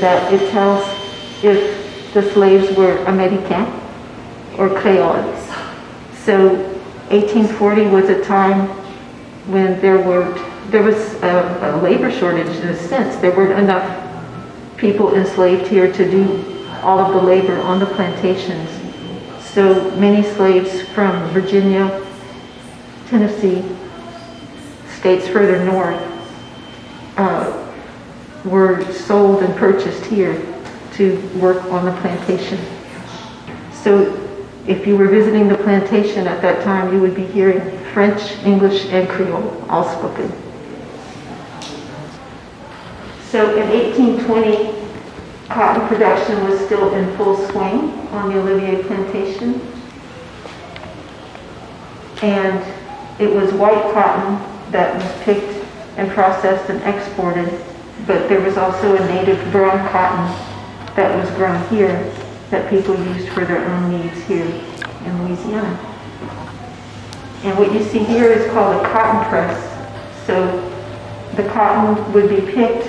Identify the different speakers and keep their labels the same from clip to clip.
Speaker 1: that it tells if the slaves were American or Creoles. So 1840 was a time when there was a labor shortage in a sense. There weren't enough people enslaved here to do all of the labor on the plantations. So many slaves from Virginia, Tennessee, states further north, were sold and purchased here to work on the plantation. So if you were visiting the plantation at that time, you would be hearing French, English, and Creole all spoken. So in 1820, cotton production was still in full swing on the Olivier plantation. And it was white cotton that was picked and processed and exported, but there was also a native brown cotton that was grown here that people used for their own needs here in Louisiana. And what you see here is called a cotton press. So the cotton would be picked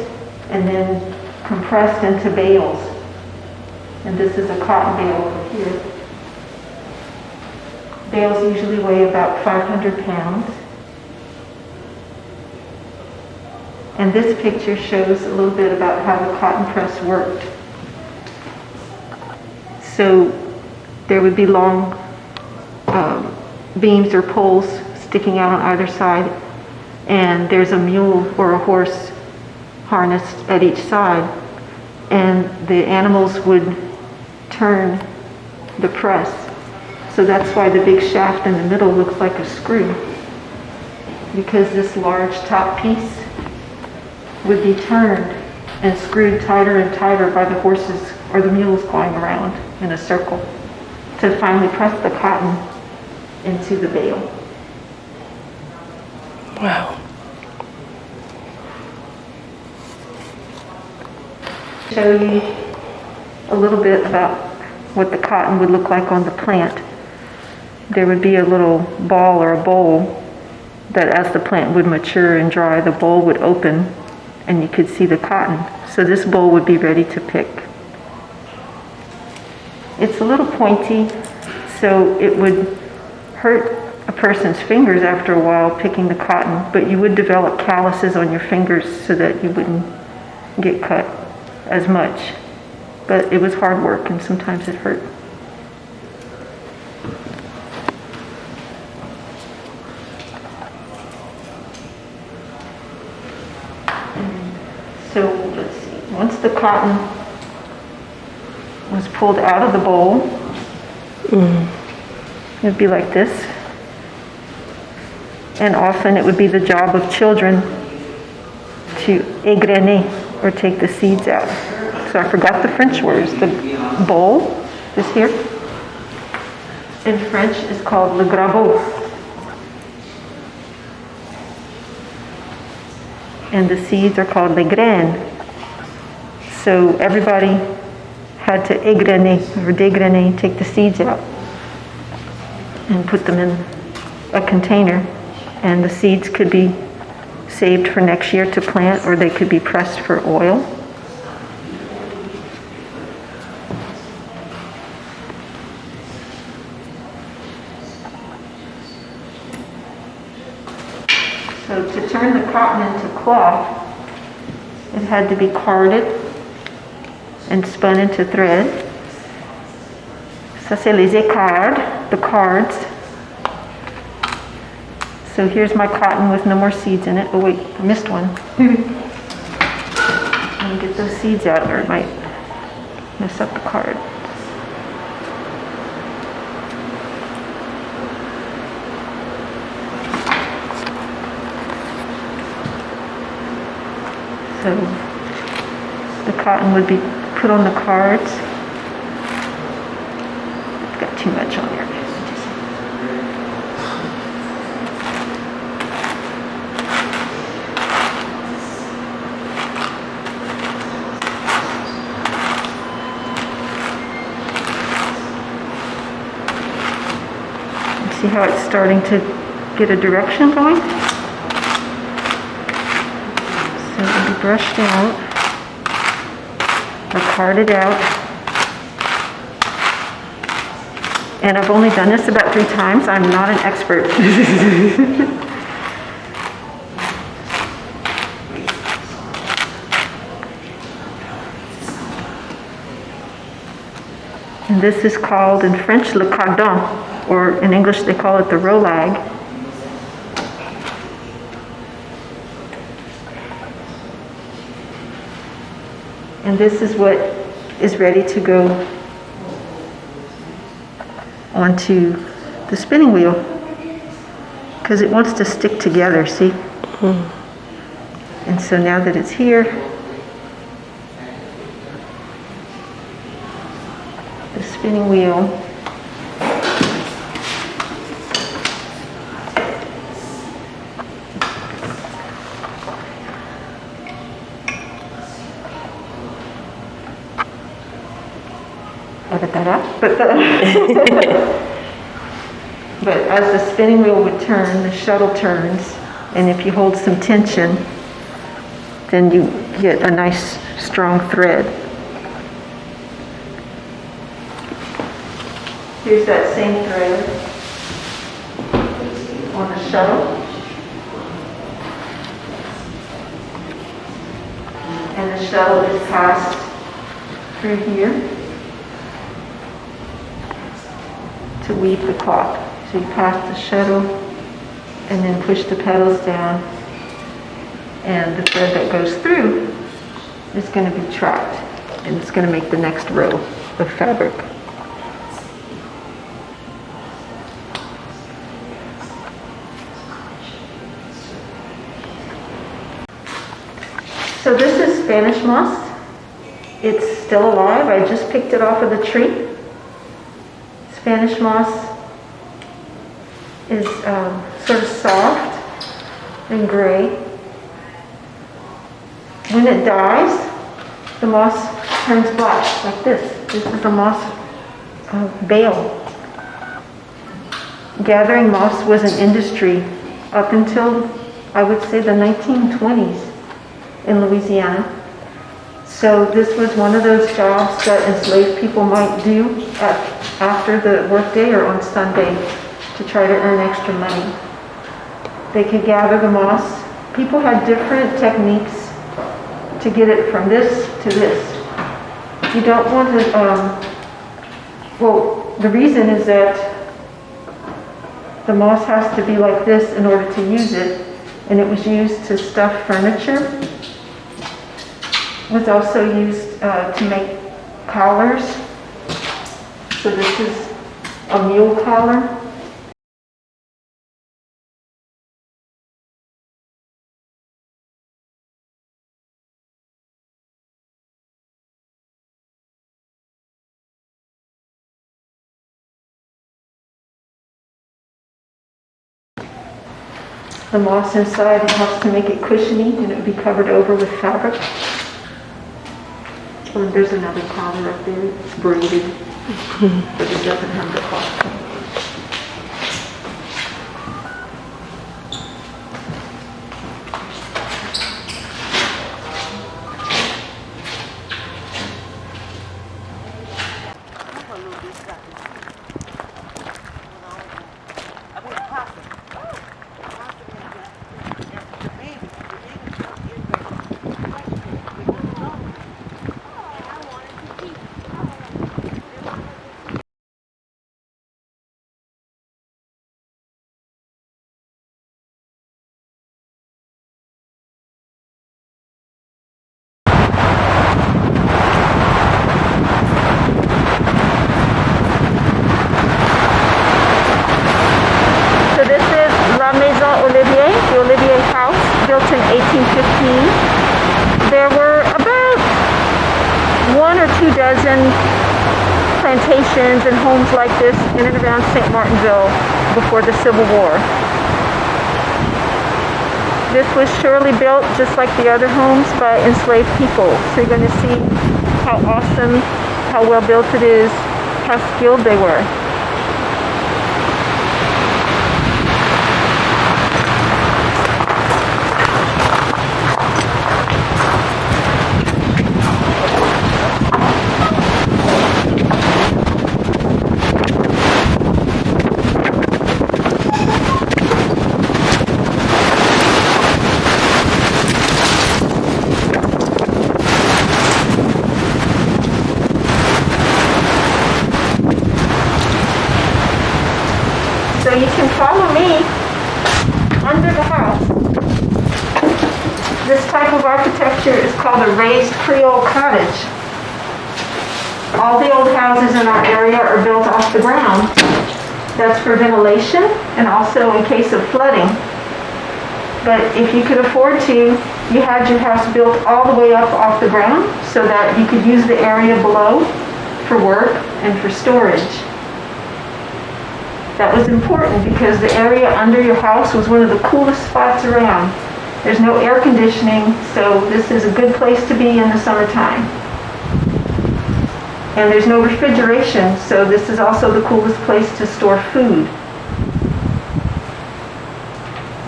Speaker 1: and then compressed into bales. And this is a cotton bale over here. Bales usually weigh about 500 pounds. And this picture shows a little bit about how the cotton press worked. So there would be long beams or poles sticking out on either side, and there's a mule or a horse harnessed at each side, and the animals would turn the press. So that's why the big shaft in the middle looks like a screw, because this large top piece would be turned and screwed tighter and tighter by the horses or the mules going around in a circle to finally press the cotton into the bale.
Speaker 2: Wow.
Speaker 1: Show you a little bit about what the cotton would look like on the plant. There would be a little ball or a bowl that as the plant would mature and dry, the bowl would open and you could see the cotton. So this bowl would be ready to pick. It's a little pointy, so it would hurt a person's fingers after a while picking the cotton, but you would develop calluses on your fingers so that you wouldn't get cut as much. But it was hard work and sometimes it hurt. So let's see, once the cotton was pulled out of the bowl, it would be like this. And often it would be the job of children to égrener, or take the seeds out. So I forgot the French words. The bowl, this here, in French is called le graveau. And the seeds are called les graines. So everybody had to égrener or dégrainer, take the seeds out and put them in a container. And the seeds could be saved for next year to plant, or they could be pressed for oil. So to turn the cotton into cloth, it had to be carded and spun into thread. Ça c'est les écarts, the cards. So here's my cotton with no more seeds in it. Oh wait, I missed one. Let me get those seeds out or it might mess up the card. So the cotton would be put on the cards. I've got too much on there. See how it's starting to get a direction going? So it'll be brushed out. I card it out. And I've only done this about 3 times. I'm not an expert. And this is called in French le cardon, or in English they call it the rolag. And this is what is ready to go onto the spinning wheel, because it wants to stick together, see? And so now that it's here, the spinning wheel but as the spinning wheel would turn, the shuttle turns, and if you hold some tension, then you get a nice strong thread. Here's that same thread on the shuttle. And the shuttle is passed through here to weave the cloth. So you pass the shuttle and then push the pedals down, and the thread that goes through is going to be trapped, and it's going to make the next row of fabric. So this is Spanish moss. It's still alive. I just picked it off of the tree. Spanish moss is sort of soft and gray. When it dies, the moss turns black like this. This is a moss bale. Gathering moss was an industry up until, I would say, the 1920s in Louisiana. So this was one of those jobs that enslaved people might do after the workday or on Sunday to try to earn extra money. They could gather the moss. People had different techniques to get it from this to this. You don't want to, well, the reason is that the moss has to be like this in order to use it, and it was used to stuff furniture. It was also used to make collars. So this is a mule collar. The moss inside helps to make it cushiony, and it would be covered over with fabric. Oh, there's another collar up there. It's braided, but it doesn't have the cloth. Built in 1815. There were about 1 or 2 dozen plantations and homes like this in and around St. Martinville before the Civil War. This was surely built just like the other homes by enslaved people. So you're going to see how awesome, how well built it is, how skilled they were. of architecture is called a raised Creole cottage. All the old houses in our area are built off the ground. That's for ventilation and also in case of flooding. But if you could afford to, you had your house built all the way up off the ground so that you could use the area below for work and for storage. That was important because the area under your house was one of the coolest spots around. There's no air conditioning, so this is a good place to be in the summertime. And there's no refrigeration, so this is also the coolest place to store food.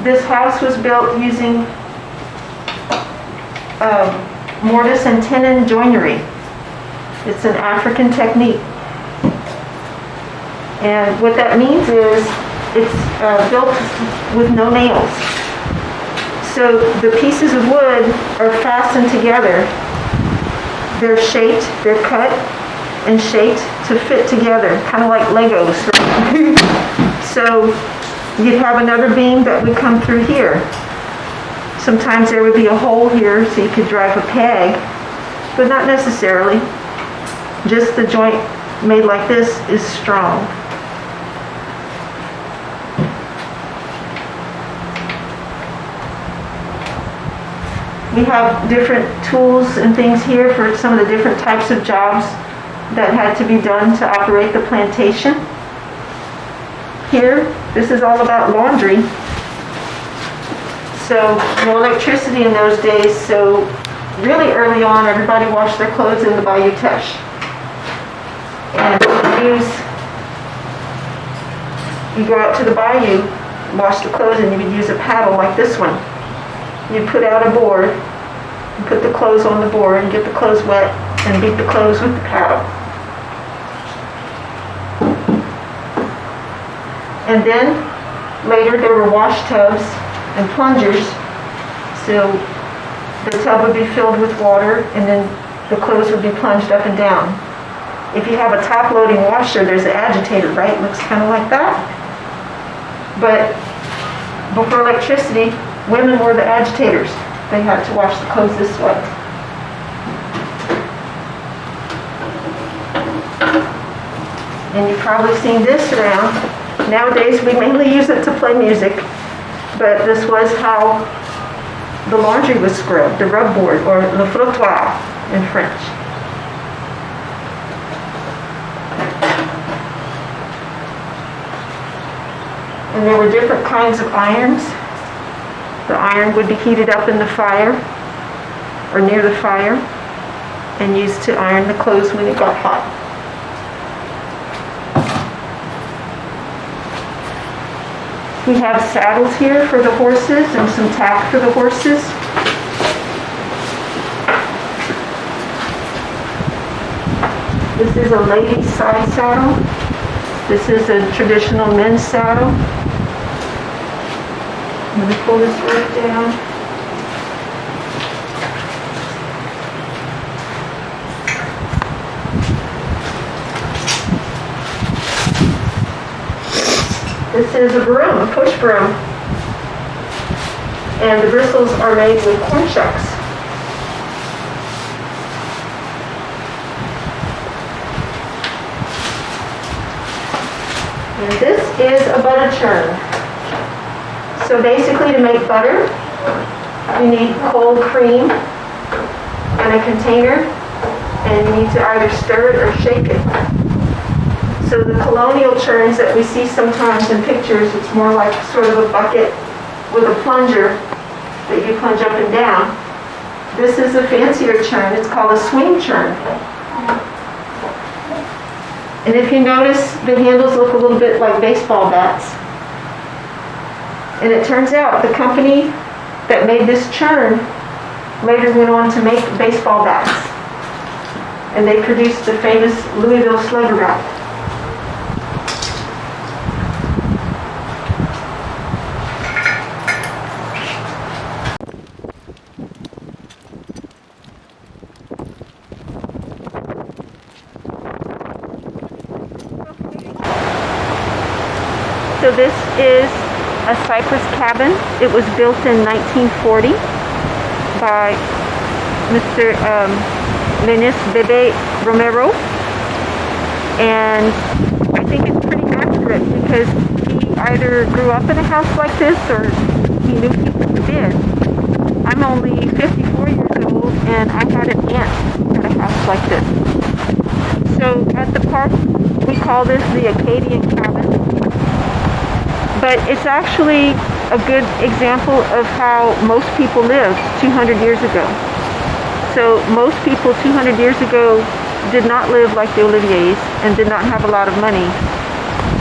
Speaker 1: This house was built using mortise and tenon joinery. It's an African technique. And what that means is it's built with no nails. So the pieces of wood are fastened together. They're shaped, they're cut and shaped to fit together, kind of like Legos. So you'd have another beam that would come through here. Sometimes there would be a hole here so you could drive a peg, but not necessarily. Just the joint made like this is strong. We have different tools and things here for some of the different types of jobs that had to be done to operate the plantation. Here, this is all about laundry. So no electricity in those days, so really early on everybody washed their clothes in the Bayou Teche. And you go out to the bayou, wash the clothes, and you would use a paddle like this one. You put out a board, and put the clothes on the board, and get the clothes wet, and beat the clothes with the paddle. And then later there were wash tubs and plungers, so the tub would be filled with water, and then the clothes would be plunged up and down. If you have a top-loading washer, there's an agitator, right? It looks kind of like that. But before electricity, women were the agitators. They had to wash the clothes this way. And you've probably seen this around. Nowadays, we mainly use it to play music, but this was how the laundry was scrubbed, the rub board, or le frottoir in French. And there were different kinds of irons. The iron would be heated up in the fire, or near the fire, and used to iron the clothes when it got hot. We have saddles here for the horses and some tack for the horses. This is a lady's side saddle. This is a traditional men's saddle. I'm going to pull this right down. This is a broom, a push broom. And the bristles are made with corn shucks. And this is a butter churn. So basically to make butter, you need cold cream and a container, and you need to either stir it or shake it. So the Colonial Churns that we see sometimes in pictures, it's more like sort of a bucket with a plunger that you plunge up and down. This is a fancier churn. It's called a swing churn. And if you notice, the handles look a little bit like baseball bats. And it turns out the company that made this churn later went on to make baseball bats. And they produced the famous Louisville Slugger bat. So this is a Cypress Cabin. It was built in 1940 by Mr. Lenis Bebe Romero, and I think it's pretty accurate because he either grew up in a house like this or he knew people who did. I'm only 54 years old, and I had an aunt who had a house like this. So at the park, we call this the Acadian Cabin, but it's actually a good example of how most people lived 200 years ago. So most people 200 years ago did not live like the Oliviers and did not have a lot of money.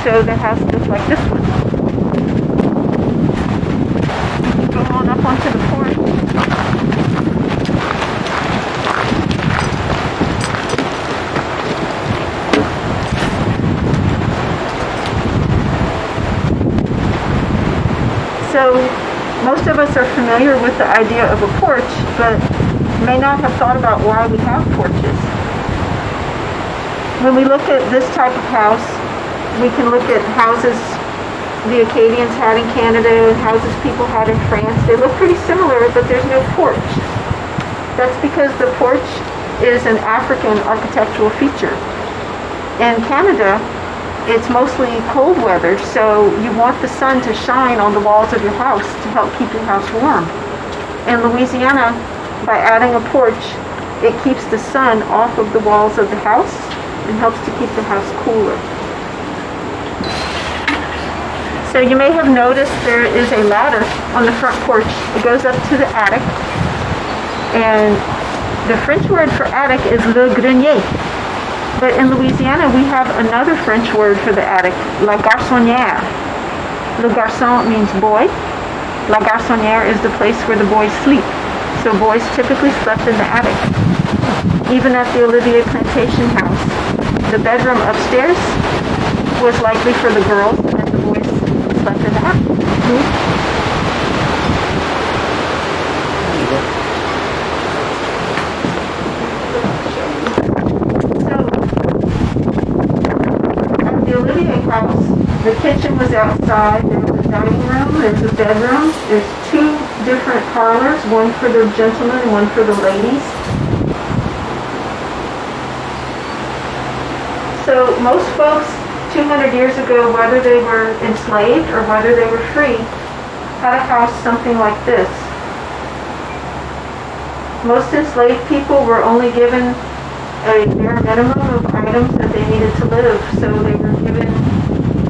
Speaker 1: So the house looked like this one. Go on up onto the porch. So most of us are familiar with the idea of a porch, but may not have thought about why we have porches. When we look at this type of house, we can look at houses the Acadians had in Canada and houses people had in France. They look pretty similar, but there's no porch. That's because the porch is an African architectural feature. In Canada, it's mostly cold weather, so you want the sun to shine on the walls of your house to help keep your house warm. In Louisiana, by adding a porch, it keeps the sun off of the walls of the house and helps to keep the house cooler. So you may have noticed there is a ladder on the front porch. It goes up to the attic. And the French word for attic is le grenier. But in Louisiana, we have another French word for the attic, la garçonnière. Le garçon means boy. La garçonnière is the place where the boys sleep. So boys typically slept in the attic. Even at the Olivier Plantation house, the bedroom upstairs was likely for the girls, and the boys slept in the attic. At the Olivier house, the kitchen was outside. There was a dining room, there's a bedroom, there's two different parlors, one for the gentlemen and one for the ladies. So most folks 200 years ago, whether they were enslaved or whether they were free, had a house something like this. Most enslaved people were only given a bare minimum of items that they needed to live. So they were given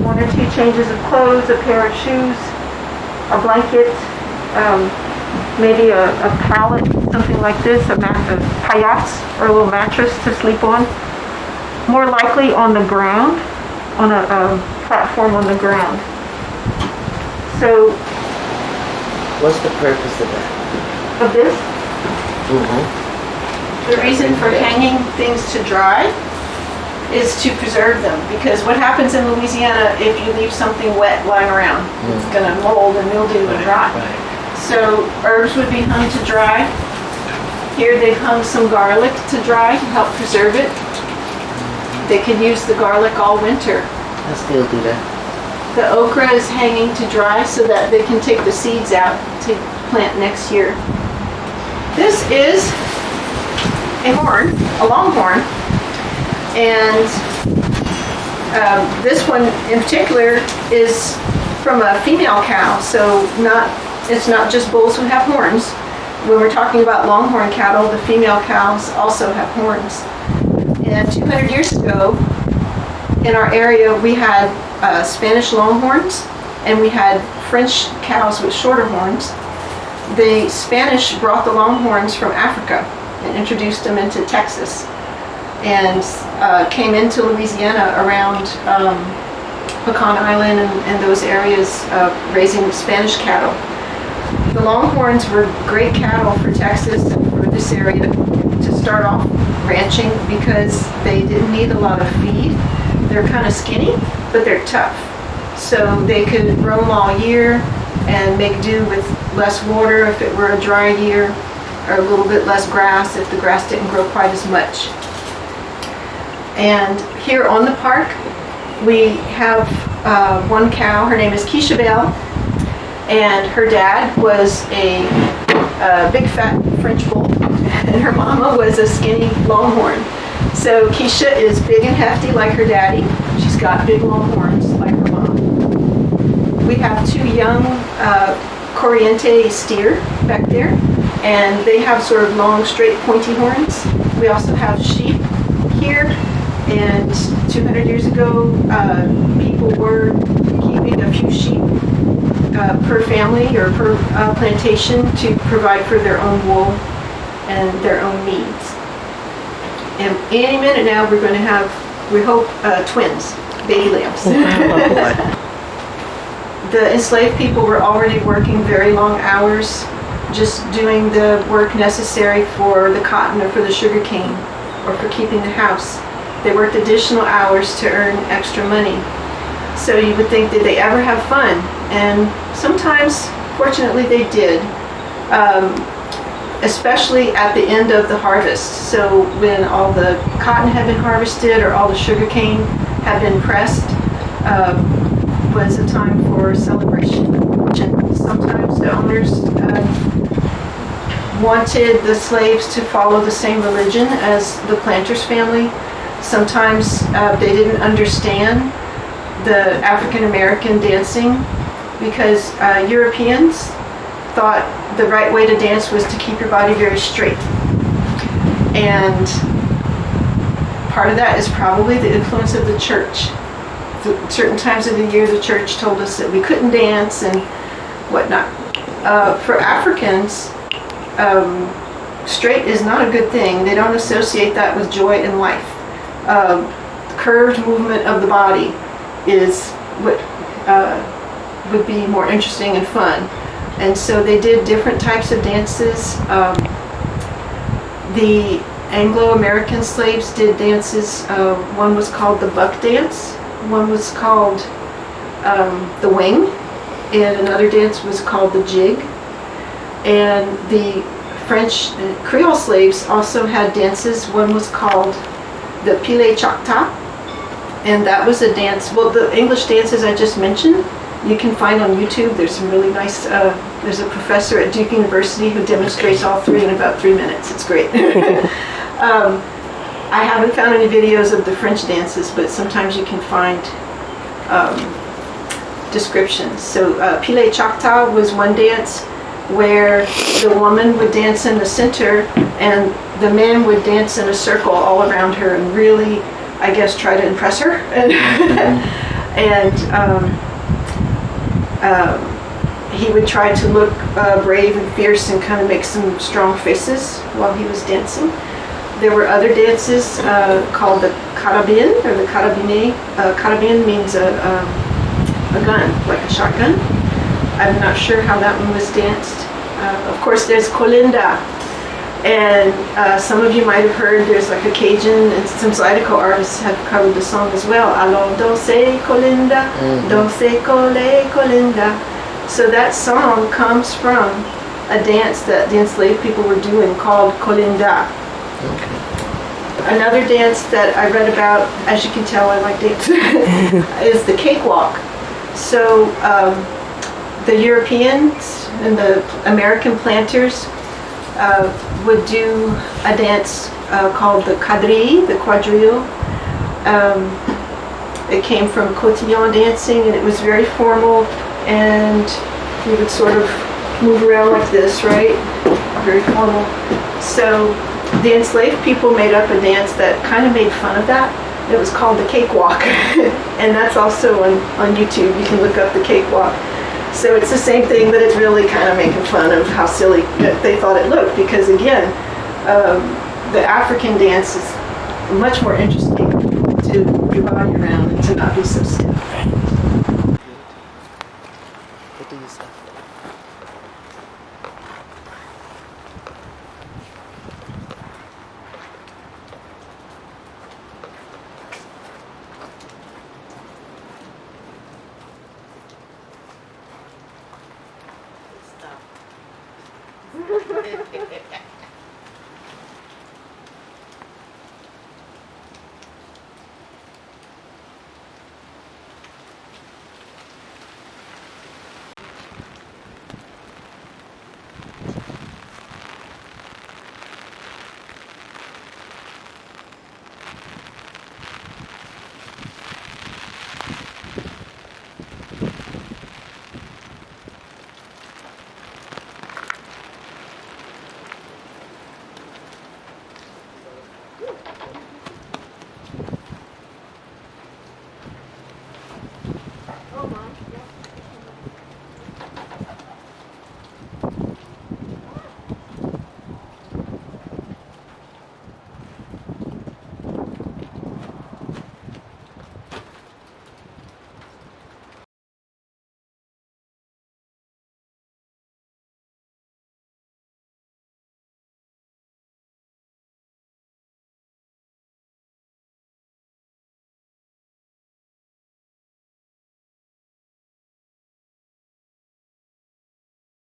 Speaker 1: 1 or 2 changes of clothes, a pair of shoes, a blanket, maybe a pallet, something like this, a paillasse or a little mattress to sleep on. More likely on the ground, on a platform on the ground. So,
Speaker 2: what's the purpose of that?
Speaker 1: Of this?
Speaker 2: Mm-hmm.
Speaker 3: The reason for hanging things to dry is to preserve them, because what happens in Louisiana if you leave something wet lying around? It's going to mold and mildew and rot. So herbs would be hung to dry. Here they've hung some garlic to dry to help preserve it. They could use the garlic all winter.
Speaker 2: I still do that.
Speaker 3: The okra is hanging to dry so that they can take the seeds out to plant next year. This is a horn, a longhorn, and this one in particular is from a female cow, so it's not just bulls who have horns. When we're talking about longhorn cattle, the female cows also have horns. And 200 years ago, in our area, we had Spanish longhorns, and we had French cows with shorter horns. The Spanish brought the longhorns from Africa and introduced them into Texas, and came into Louisiana around Pecan Island and those areas raising Spanish cattle. The longhorns were great cattle for Texas and for this area to start off ranching because they didn't need a lot of feed. They're kind of skinny, but they're tough. So they could roam all year and make do with less water if it were a dry year, or a little bit less grass if the grass didn't grow quite as much. And here on the park, we have one cow. Her name is Kisha Bale, and her dad was a a big fat French bull, and her mama was a skinny longhorn. So Kisha is big and hefty like her daddy. She's got big long horns like her mom. We have 2 young Corriente steer back there, and they have sort of long, straight, pointy horns. We also have sheep here, and 200 years ago, people were keeping a few sheep per family or per plantation to provide for their own wool and their own needs. And any minute now, we're going to have, we hope, twins, baby lambs. The enslaved people were already working very long hours, just doing the work necessary for the cotton or for the sugar cane or for keeping the house. They worked additional hours to earn extra money. So you would think, did they ever have fun? And sometimes, fortunately, they did. Especially at the end of the harvest. So when all the cotton had been harvested or all the sugar cane had been pressed, was a time for celebration. And sometimes the owners wanted the slaves to follow the same religion as the planter's family. Sometimes they didn't understand the African American dancing because Europeans thought the right way to dance was to keep your body very straight. And part of that is probably the influence of the church. Certain times of the year the church told us that we couldn't dance and whatnot. For Africans, straight is not a good thing. They don't associate that with joy in life. Curved movement of the body is what would be more interesting and fun. And so they did different types of dances. The Anglo-American slaves did dances. One was called the buck dance. One was called the wing. And another dance was called the jig. And the French Creole slaves also had dances. One was called the pile chocta. And that was a dance, well, the English dances I just mentioned, you can find on YouTube. There's some really nice, there's a professor at Duke University who demonstrates all 3 in about 3 minutes. It's great. I haven't found any videos of the French dances, but sometimes you can find descriptions. So pile chocta was one dance where the woman would dance in the center and the man would dance in a circle all around her and really, I guess, try to impress her. He would try to look brave and fierce and kind of make some strong faces while he was dancing. There were other dances called the carabine or the carabine. Carabine means a gun, like a shotgun. I'm not sure how that one was danced. Of course, there's colinda. And some of you might have heard there's like a Cajun and some Zydeco artists have covered the song as well. Alors danse colinda, danse cole colinda. So that song comes from a dance that the enslaved people were doing called colinda. Okay. Another dance that I read about, as you can tell I like dance, is the cakewalk. So the Europeans and the American planters would do a dance called the quadrille. It came from cotillon dancing, and it was very formal, and you would sort of move around like this, right? Very formal. So the enslaved people made up a dance that kind of made fun of that. It was called the cakewalk, and that's also on YouTube. You can look up the cakewalk. So it's the same thing, but it's really kind of making fun of how silly they thought it looked, because again, the African dance is much more interesting to move your body around and to not be so stiff.
Speaker 2: What do you say? Stop.